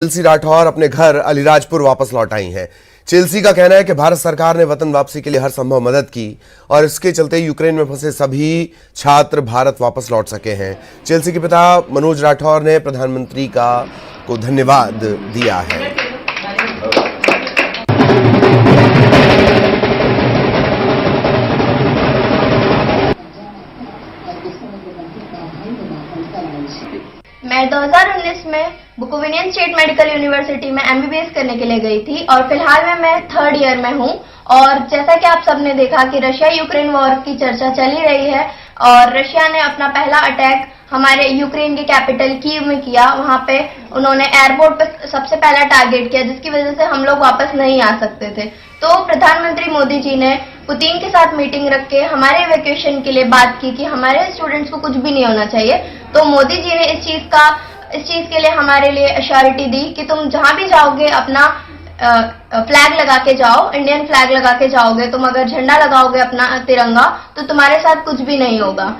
Chelsea Rathore अपने घर अलीराजपुर वापस लौट आई हैं। चेल्सी का कहना है कि भारत सरकार ने वतन वापसी के लिए हर संभव मदद की और इसके चलते यूक्रेन में फंसे सभी छात्र भारत वापस लौट सके हैं। चेल्सी के पिता मनोज राठौर ने प्रधानमंत्री को धन्यवाद दिया है। मैं 2019 में बुकोविनियन स्टेट मेडिकल यूनिवर्सिटी में एमबीबीएस करने के लिए गई थी और फिलहाल में मैं 3rd ईयर में हूं। और जैसा कि आप सबने देखा कि रशिया यूक्रेन वॉर की चर्चा चली रही है और रशिया ने अपना पहला अटैक हमारे यूक्रेन के कैपिटल कीव में किया। वहां पे उन्होंने एयरपोर्ट पे सबसे पहला टारगेट किया, जिसकी वजह से हम लोग वापस नहीं आ सकते थे। तो प्रधानमंत्री मोदी जी ने पुतिन के साथ मीटिंग रख के हमारे इवैक्यूएशन के लिए बात की कि हमारे स्टूडेंट्स को कुछ भी नहीं होना चाहिए। तो मोदी जी ने इस चीज के लिए हमारे लिए अश्योरिटी दी कि तुम जहां भी जाओगे अपना फ्लैग लगा के जाओ, इंडियन फ्लैग लगा के जाओगे। तुम अगर झंडा लगाओगे अपना तिरंगा तो तुम्हारे साथ कुछ भी नहीं होगा।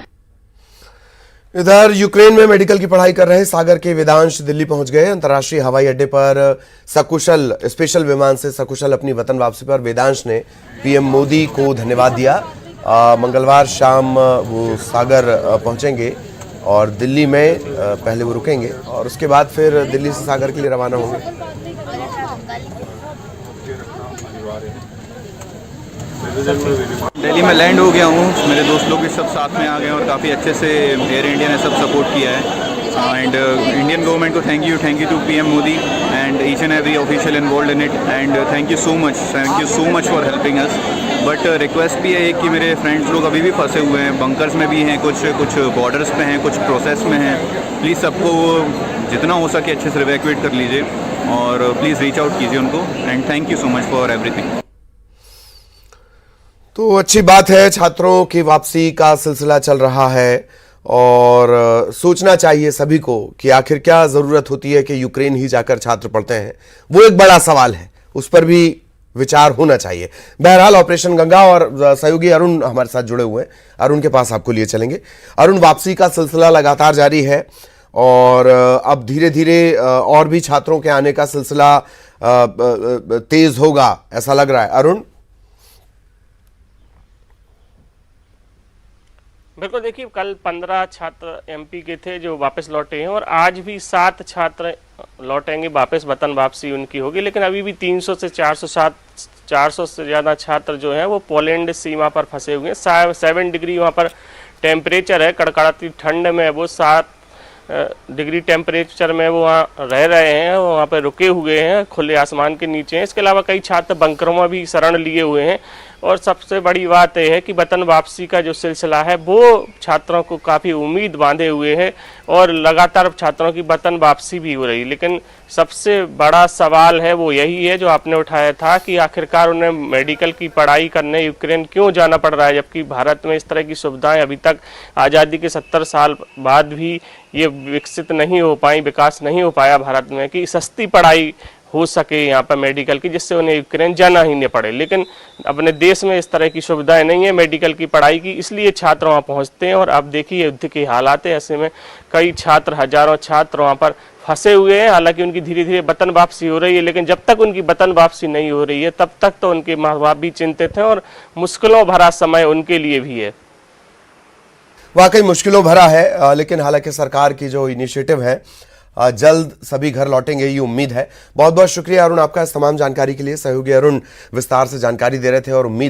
इधर यूक्रेन में मेडिकल की पढ़ाई कर रहे सागर के वेदांश दिल्ली पहुंच गए। अंतर्राष्ट्रीय हवाई अड्डे पर सकुशल स्पेशल विमान से सकुशल अपनी वतन वापसी पर वेदांश ने पीएम मोदी को धन्यवाद दिया। मंगलवार शाम वो सागर पहुंचेंगे और दिल्ली में पहले वो रुकेंगे और उसके बाद फिर दिल्ली से सागर के लिए रवाना होंगे। दिल्ली में लैंड हो गया हूँ। मेरे दोस्त लोग भी सब साथ में आ गए और काफ़ी अच्छे से एयर इंडिया ने सब सपोर्ट किया है। एंड इंडियन गवर्नमेंट को thank you to PM Modi and each and every official involve in it and thank you so much for helping us. But request भी है कि मेरे फ्रेंड्स लोग अभी भी फंसे हुए हैं, बंकर्स में भी हैं, कुछ बॉर्डर्स पे हैं, कुछ प्रोसेस में हैं। प्लीज़ सबको जितना हो सके अच्छे से इवैक्यूएट कर लीजिए और प्लीज़ रीच आउट कीजिए उनको and thank you so much for everything. तो अच्छी बात है, छात्रों की वापसी का सिलसिला चल रहा है और सोचना चाहिए सभी को कि आखिर क्या जरूरत होती है कि यूक्रेन ही जाकर छात्र पढ़ते हैं। वो एक बड़ा सवाल है, उस पर भी विचार होना चाहिए। बहरहाल ऑपरेशन गंगा और सहयोगी अरुण हमारे साथ जुड़े हुए हैं। अरुण के पास आपको लिए चलेंगे। अरुण, वापसी का सिलसिला लगातार जारी है और अब धीरे धीरे और भी छात्रों के आने का सिलसिला तेज होगा ऐसा लग रहा है। अरुण, बिल्कुल, देखिए कल 15 छात्र एमपी के थे जो वापस लौटे हैं और आज भी 7 छात्र लौटेंगे वापस, वतन वापसी उनकी होगी। लेकिन अभी भी 300 से 400 से ज़्यादा छात्र जो हैं वो पोलैंड सीमा पर फंसे हुए हैं। 7 डिग्री वहाँ पर टेम्परेचर है, कड़कड़ाती ठंड में वो 7 डिग्री टेम्परेचर में वो वहाँ रह रहे हैं, वहाँ पर रुके हुए हैं, खुले आसमान के नीचे हैं। इसके अलावा कई छात्र बंकरों में भी शरण लिए हुए हैं। और सबसे बड़ी बात यह है कि वतन वापसी का जो सिलसिला है वो छात्रों को काफ़ी उम्मीद बांधे हुए है और लगातार छात्रों की वतन वापसी भी हो रही। लेकिन सबसे बड़ा सवाल है वो यही है जो आपने उठाया था कि आखिरकार उन्हें मेडिकल की पढ़ाई करने यूक्रेन क्यों जाना पड़ रहा है, जबकि भारत में इस तरह की सुविधाएं अभी तक आज़ादी के 70 साल बाद भी ये विकसित नहीं हो पाई, विकास नहीं हो पाया भारत में कि सस्ती पढ़ाई हो सके यहाँ पर मेडिकल की, जिससे उन्हें यूक्रेन जाना ही नहीं पड़े। लेकिन अपने देश में इस तरह की सुविधाएं नहीं है मेडिकल की पढ़ाई की, इसलिए छात्र वहाँ पहुँचते हैं। और अब देखिए युद्ध के हालात है, ऐसे में कई छात्र, हजारों छात्र वहाँ पर फंसे हुए हैं। हालांकि उनकी धीरे धीरे वतन वापसी हो रही है, लेकिन जब तक उनकी वतन वापसी नहीं हो रही है तब तक तो उनके माँ बाप भी चिंतित हैं और मुश्किलों भरा समय उनके लिए भी है। वाकई मुश्किलों भरा है, लेकिन हालांकि सरकार की जो इनिशिएटिव है जल्द सभी घर लौटेंगे, ये उम्मीद है। बहुत बहुत शुक्रिया अरुण आपका इस तमाम जानकारी के लिए। सहयोगी अरुण विस्तार से जानकारी दे रहे थे और उम्मीद है